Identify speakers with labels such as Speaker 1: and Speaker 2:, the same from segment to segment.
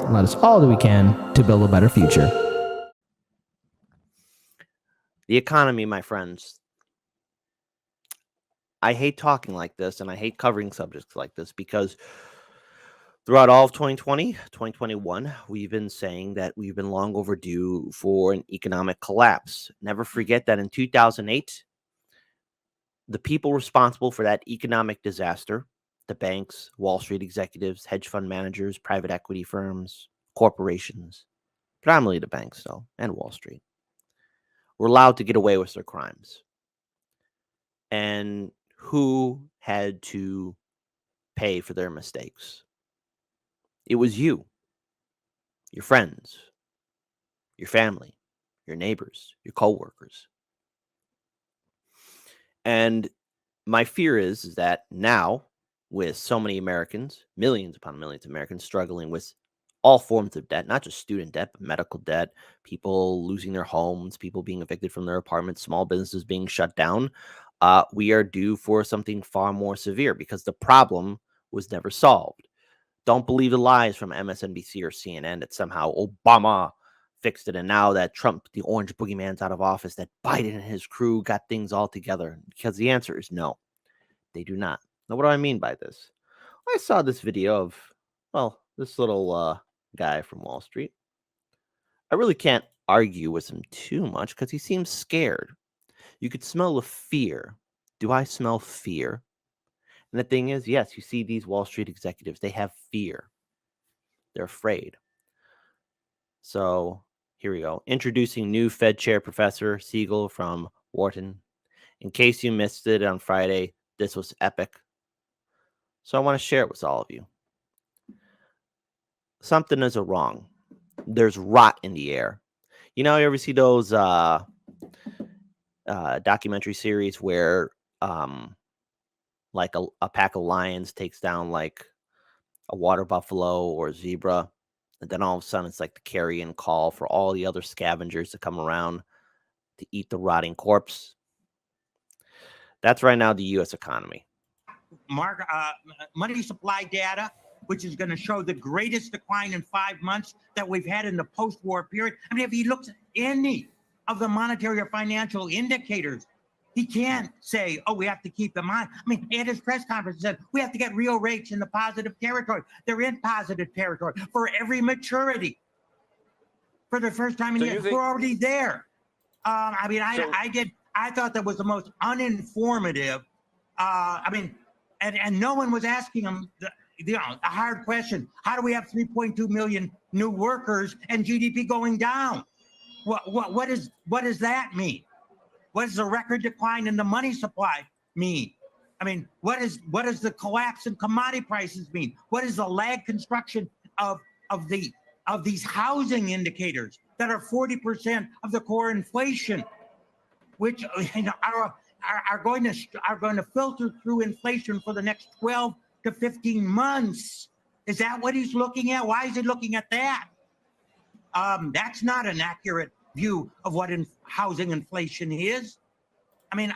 Speaker 1: and let us all do we can to build a better future.
Speaker 2: The economy, my friends. I hate talking like this, and I hate covering subjects like this because throughout all of 2020, 2021, we've been saying that we've been long overdue for an economic collapse. Never forget that in 2008, the people responsible for that economic disaster, the banks, Wall Street executives, hedge fund managers, private equity firms, corporations, predominantly the banks, though, and Wall Street, were allowed to get away with their crimes. And who had to pay for their mistakes? It was you, your friends, your family, your neighbors, your coworkers. And my fear is that now, with so many Americans, millions upon millions of Americans struggling with all forms of debt, not just student debt, but medical debt, people losing their homes, people being evicted from their apartments, small businesses being shut down, we are due for something far more severe because the problem was never solved. Don't believe the lies from MSNBC or CNN that somehow Obama fixed it, and now that Trump, the orange boogeyman's out of office, that Biden and his crew got things all together. Because the answer is no, they do not. Now, what do I mean by this? I saw this video of, well, this little guy from Wall Street. I really can't argue with him too much because he seems scared. You could smell the fear. Do I smell fear? And the thing is, yes, you see these Wall Street executives, they have fear. They're afraid. So here we go. Introducing new Fed Chair Professor Siegel from Wharton. In case you missed it on Friday, this was epic. So I want to share it with all of you. Something is wrong. There's rot in the air. You know, you ever see those documentary series where like a pack of lions takes down like a water buffalo or a zebra, and then all of a sudden it's like the carrion call for all the other scavengers to come around to eat the rotting corpse? That's right now the U.S. economy.
Speaker 3: Money supply data, which is going to show the greatest decline in 5 months that we've had in the post-war period. I mean, if he looks at any of the monetary or financial indicators, he can't say, oh, we have to keep them on. I mean, at his press conference, he said, we have to get real rates in the positive territory. They're in positive territory for every maturity. For the first time in years, we're already there. I mean, I thought that was the most uninformative. I mean, and no one was asking him the hard question. How do we have 3.2 million new workers and GDP going down? What does that mean? What does the record decline in the money supply mean? I mean, what does the collapse in commodity prices mean? What is the lag construction of these housing indicators that are 40% of the core inflation, which are going to filter through inflation for the next 12 to 15 months? Is that what he's looking at? Why is he looking at that? That's not an accurate view of what housing inflation is. I mean,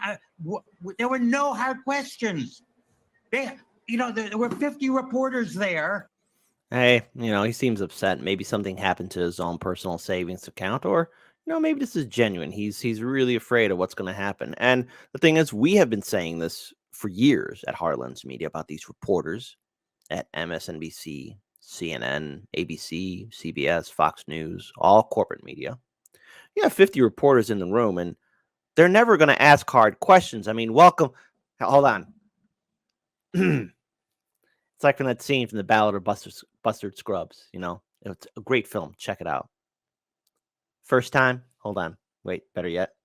Speaker 3: there were no hard questions. There were 50 reporters there.
Speaker 2: Hey, he seems upset. Maybe something happened to his own personal savings account, or maybe this is genuine. He's really afraid of what's going to happen. And the thing is, we have been saying this for years at Heartlands Media about these reporters at MSNBC, CNN, ABC, CBS, Fox News, all corporate media. You have 50 reporters in the room, and they're never going to ask hard questions. I mean, welcome. Hold on. It's like from that scene from the Ballad of Buster Scruggs. It's a great film. Check it out. First time. Hold on. Wait. Better yet.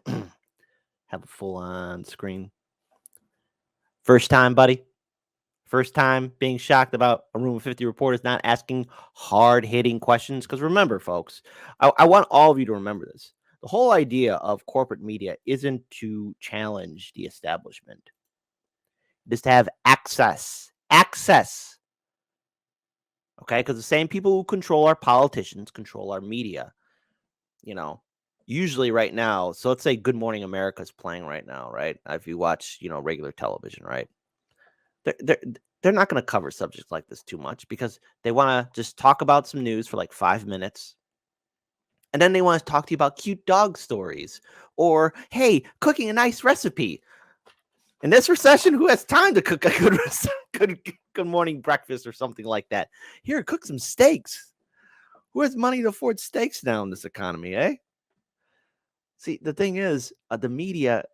Speaker 2: Have a full on screen. First time, buddy. First time being shocked about a room of 50 reporters not asking hard-hitting questions. Because remember, folks, I want all of you to remember this. The whole idea of corporate media isn't to challenge the establishment. It is to have access. Access. Okay? Because the same people who control our politicians control our media. Usually right now, so let's say Good Morning America is playing right now, right? If you watch, regular television, right? they're not going to cover subjects like this too much because they want to just talk about some news for like 5 minutes. And then they want to talk to you about cute dog stories or, hey, cooking a nice recipe. In this recession, who has time to cook a good morning breakfast or something like that? Here, cook some steaks. Who has money to afford steaks now in this economy, eh? See, the thing is, the media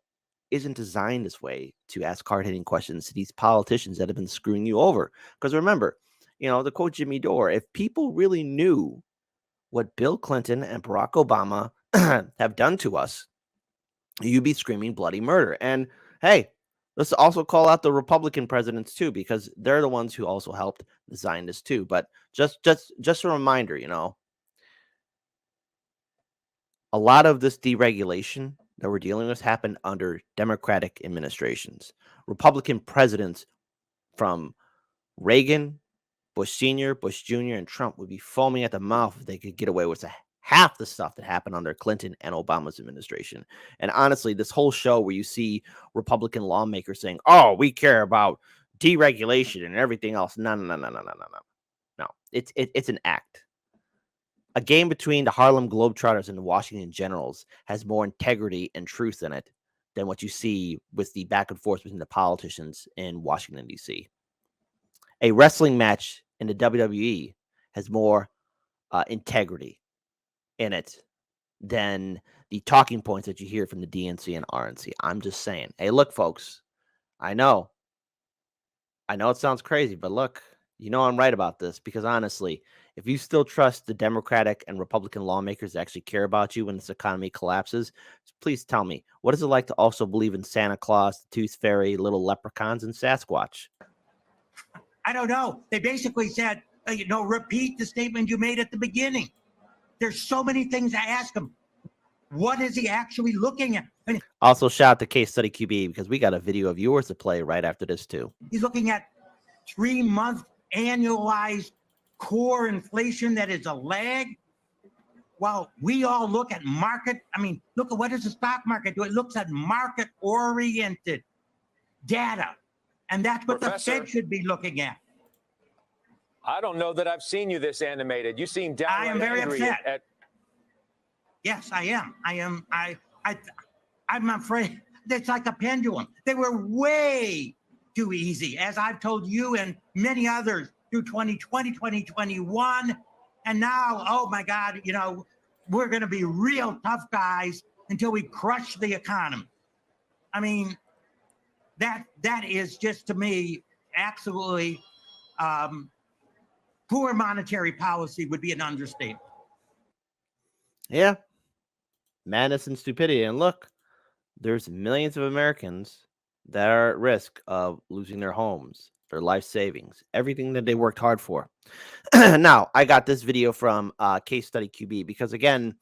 Speaker 2: isn't designed this way to ask hard-hitting questions to these politicians that have been screwing you over. Because remember, the quote Jimmy Dore, if people really knew what Bill Clinton and Barack Obama have done to us, you'd be screaming bloody murder. And hey, let's also call out the Republican presidents too, because they're the ones who also helped design this too. But just a reminder, a lot of this deregulation that we're dealing with happened under Democratic administrations. Republican presidents from Reagan, Bush Sr., Bush Jr., and Trump would be foaming at the mouth if they could get away with half the stuff that happened under Clinton and Obama's administration. And honestly, this whole show where you see Republican lawmakers saying, oh, we care about deregulation and everything else. No. No, it's an act. A game between the Harlem Globetrotters and the Washington Generals has more integrity and truth in it than what you see with the back and forth between the politicians in Washington, D.C. A wrestling match in the WWE has more integrity in it than the talking points that you hear from the DNC and RNC. I'm just saying. Hey, look, folks, I know it sounds crazy, but look, I'm right about this because honestly, if you still trust the Democratic and Republican lawmakers that actually care about you when this economy collapses, please tell me, what is it like to also believe in Santa Claus, the Tooth Fairy, little leprechauns, and Sasquatch?
Speaker 3: I don't know. They basically said, repeat the statement you made at the beginning. There's so many things I ask him. What is he actually looking at?
Speaker 2: Also, shout out to Case Study QB because we got a video of yours to play right after this too.
Speaker 3: He's looking at 3-month annualized core inflation that is a lag. While we all look at market, look at what does the stock market do? It looks at market-oriented data. And that's what Professor, the Fed should be looking at.
Speaker 4: I don't know that I've seen you this animated. You seem downright
Speaker 3: I am very
Speaker 4: angry
Speaker 3: upset. Yes, I am. I'm afraid it's like a pendulum. They were way too easy, as I've told you and many others through 2020, 2021. And now, oh my God, we're going to be real tough guys until we crush the economy. That is just, to me, absolutely poor monetary policy would be an understatement.
Speaker 2: Yeah. Madness and stupidity. And look, there's millions of Americans that are at risk of losing their homes, their life savings, everything that they worked hard for. Now, I got this video from Case Study QB because, again,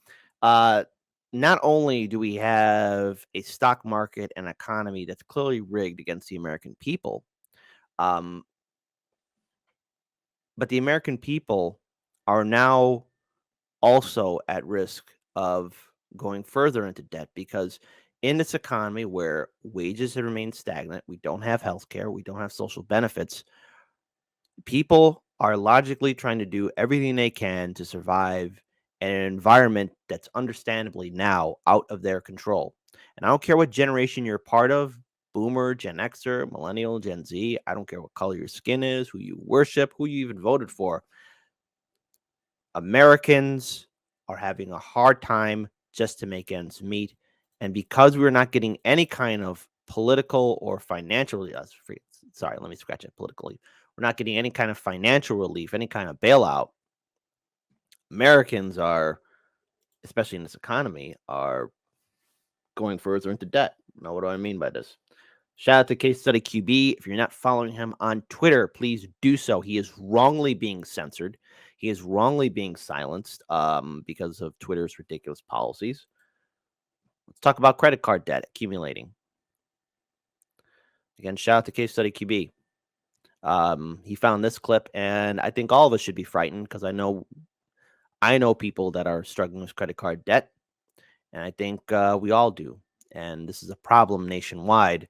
Speaker 2: not only do we have a stock market and economy that's clearly rigged against the American people, but the American people are now also at risk of going further into debt because in this economy where wages have remained stagnant, we don't have health care, we don't have social benefits, people are logically trying to do everything they can to survive in an environment that's understandably now out of their control. And I don't care what generation you're part of, Boomer, Gen Xer, Millennial, Gen Z, I don't care what color your skin is, who you worship, who you even voted for. Americans are having a hard time just to make ends meet. And because we're not getting any kind of political or financial, sorry, let me scratch it, politically. We're not getting any kind of financial relief, any kind of bailout. Americans are, especially in this economy, are going further into debt. Now, what do I mean by this? Shout out to Case Study QB. If you're not following him on Twitter, please do so. He is wrongly being censored. He is wrongly being silenced because of Twitter's ridiculous policies. Let's talk about credit card debt accumulating. Again, shout out to Case Study QB. He found this clip, and I think all of us should be frightened because I know people that are struggling with credit card debt, and I think we all do. And this is a problem nationwide,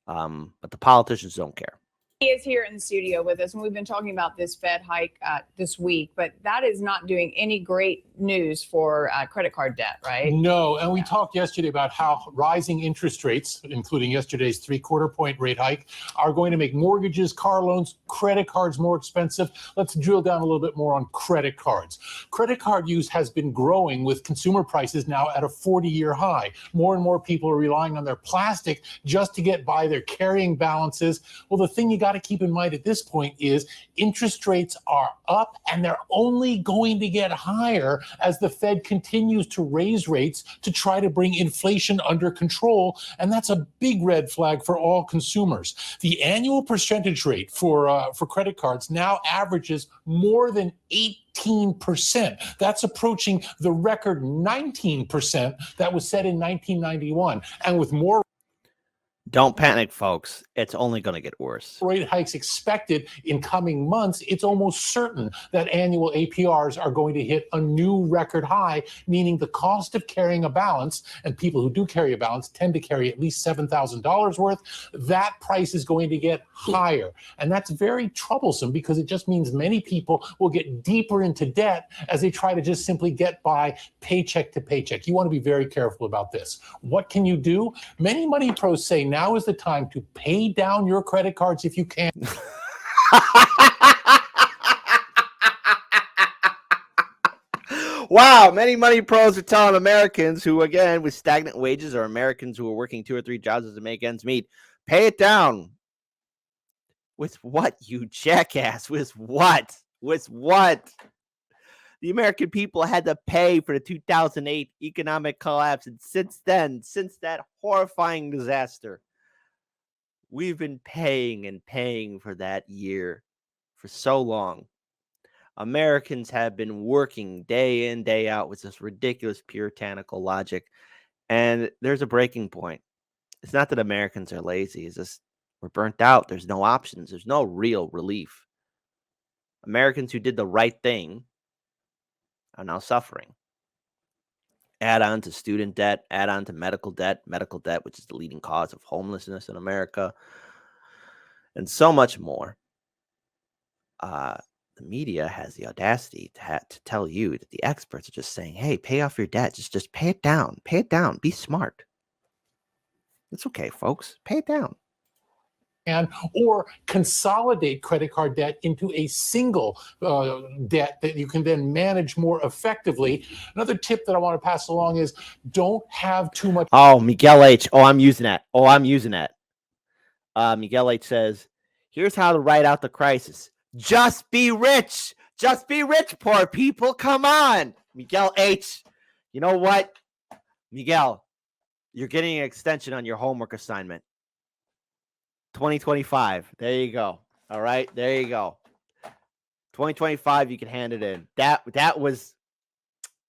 Speaker 2: but the politicians don't care.
Speaker 5: He is here in the studio with us, and we've been talking about this Fed hike this week, but that is not doing any great news for credit card debt, right?
Speaker 6: No, and we talked yesterday about how rising interest rates, including yesterday's 3/4-point rate hike, are going to make mortgages, car loans, credit cards more expensive. Let's drill down a little bit more on credit cards. Credit card use has been growing, with consumer prices now at a 40-year high. More and more people are relying on their plastic just to get by their carrying balances. Well, the thing you got to keep in mind at this point is interest rates are up, and they're only going to get higher as the Fed continues to raise rates to try to bring inflation under control. And that's a big red flag for all consumers. The annual percentage rate for credit cards now averages more than 18%. That's approaching the record 19% that was set in 1991. And with more
Speaker 2: Don't panic, folks. It's only going to get worse.
Speaker 6: rate hikes expected in coming months, it's almost certain that annual APRs are going to hit a new record high, meaning the cost of carrying a balance, and people who do carry a balance tend to carry at least $7,000 worth, that price is going to get higher. And that's very troublesome, because it just means many people will get deeper into debt as they try to just simply get by paycheck to paycheck. You want to be very careful about this. What can you do? Many money pros say now is the time to pay down your credit cards if you can.
Speaker 2: Wow, many money pros are telling Americans who, again, with stagnant wages, or Americans who are working 2 or 3 jobs to make ends meet, pay it down. With what, you jackass? With what? With what? The American people had to pay for the 2008 economic collapse, and since then, since that horrifying disaster, we've been paying and paying for that year for so long. Americans have been working day in, day out with this ridiculous puritanical logic, and there's a breaking point. It's not that Americans are lazy. It's just we're burnt out. There's no options. There's no real relief. Americans who did the right thing are now suffering. Add on to student debt, add on to medical debt, which is the leading cause of homelessness in America, and so much more. The media has the audacity to tell you that the experts are just saying, hey, pay off your debt. Just pay it down. Pay it down. Be smart. It's okay, folks. Pay it down.
Speaker 6: Or consolidate credit card debt into a single debt that you can then manage more effectively. Another tip that I want to pass along is don't have too much.
Speaker 2: Oh, Miguel H. Oh, I'm using that. Miguel H. says, here's how to ride out the crisis. Just be rich. Just be rich, poor people. Come on. Miguel H. You know what? Miguel, you're getting an extension on your homework assignment. 2025. There you go. All right. There you go. 2025, you can hand it in. That was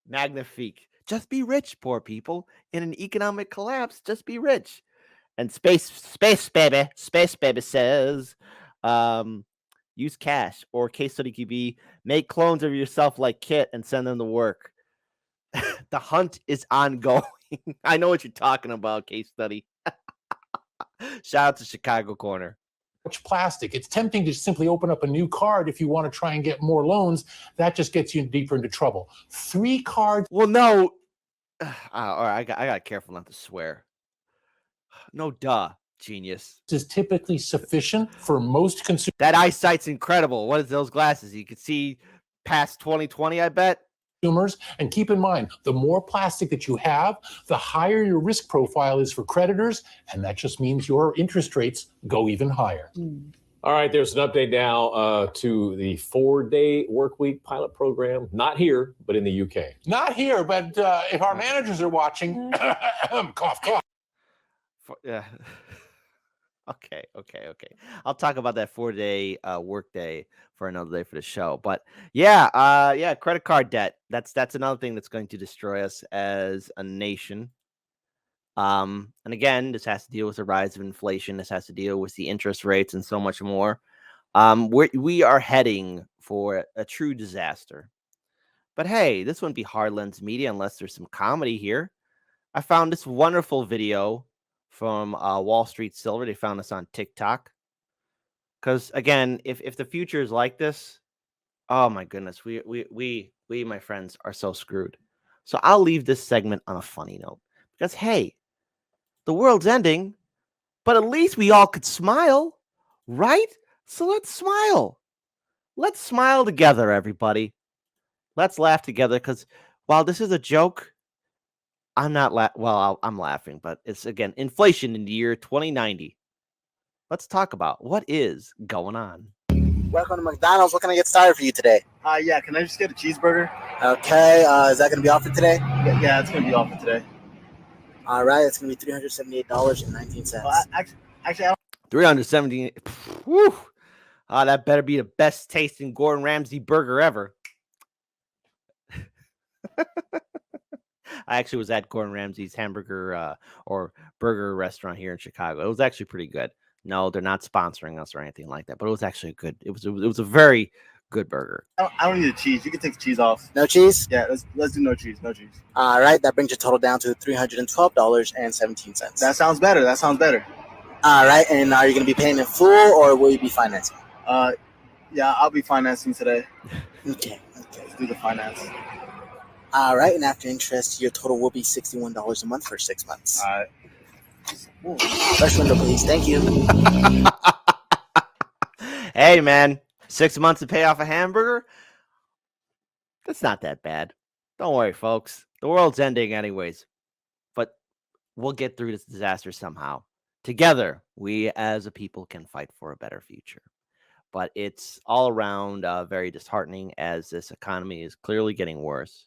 Speaker 2: magnifique. Just be rich, poor people. In an economic collapse, just be rich. And Space Baby says, use cash, or case study QB, make clones of yourself like Kit and send them to work. The hunt is ongoing. I know what you're talking about, case study. Shout out to Chicago Corner.
Speaker 6: Much plastic. It's tempting to simply open up a new card if you want to try and get more loans. That just gets you deeper into trouble. 3 cards.
Speaker 2: Well, no. All right, I got careful not to swear. No, duh, genius.
Speaker 6: Is typically sufficient for most consumers.
Speaker 2: That eyesight's incredible. What is those glasses? You can see past 2020, I bet.
Speaker 6: And keep in mind, the more plastic that you have, the higher your risk profile is for creditors, and that just means your interest rates go even higher.
Speaker 7: All right, there's an update now to the 4-day workweek pilot program. Not here, but in the UK.
Speaker 6: Not here, but if our managers are watching, cough, cough.
Speaker 2: Yeah. Okay. I'll talk about that 4-day work day for another day for the show. But yeah, credit card debt. That's another thing that's going to destroy us as a nation. And again, this has to deal with the rise of inflation. This has to deal with the interest rates and so much more. We are heading for a true disaster. But hey, this wouldn't be Hardlands Media unless there's some comedy here. I found this wonderful video from Wall Street Silver. They found this on TikTok. Because again, if the future is like this, oh my goodness, we my friends are so screwed. So I'll leave this segment on a funny note because hey, the world's ending, but at least we all could smile, right? So let's smile. Let's smile together, everybody. Let's laugh together because while this is a joke, I'm not I'm laughing, but it's again inflation in the year 2090. Let's talk about what is going on.
Speaker 8: Welcome to McDonald's. What can I get started for you today?
Speaker 9: Yeah, can I just get a cheeseburger?
Speaker 8: Okay, is that going to be offered today?
Speaker 9: Yeah, it's going to be offered today.
Speaker 8: All right, it's going to be $378.19.
Speaker 9: Well, actually, I
Speaker 2: $317. Whew. That better be the best tasting Gordon Ramsay burger ever. I actually was at Gordon Ramsay's hamburger or burger restaurant here in Chicago. It was actually pretty good. No, they're not sponsoring us or anything like that, but it was actually good. It was a very good burger.
Speaker 9: I don't need the cheese. You can take the cheese off.
Speaker 8: No cheese?
Speaker 9: Yeah, let's do no cheese. No cheese.
Speaker 8: All right, that brings your total down to $312.17.
Speaker 9: That sounds better. That sounds better.
Speaker 8: All right, and are you going to be paying in full or will you be financing?
Speaker 9: Yeah, I'll be financing today.
Speaker 8: Okay.
Speaker 9: Let's do the finance.
Speaker 8: All right, and after interest, your total will be $61 a month for 6 months.
Speaker 9: All right.
Speaker 8: Fresh window, please. Thank you.
Speaker 2: Hey, man, 6 months to pay off a hamburger? That's not that bad. Don't worry, folks. The world's ending anyways. But we'll get through this disaster somehow. Together, we as a people can fight for a better future. But it's all around very disheartening as this economy is clearly getting worse.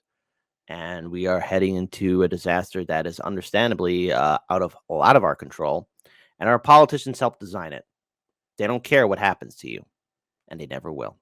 Speaker 2: And we are heading into a disaster that is understandably out of a lot of our control. And our politicians help design it. They don't care what happens to you, and they never will.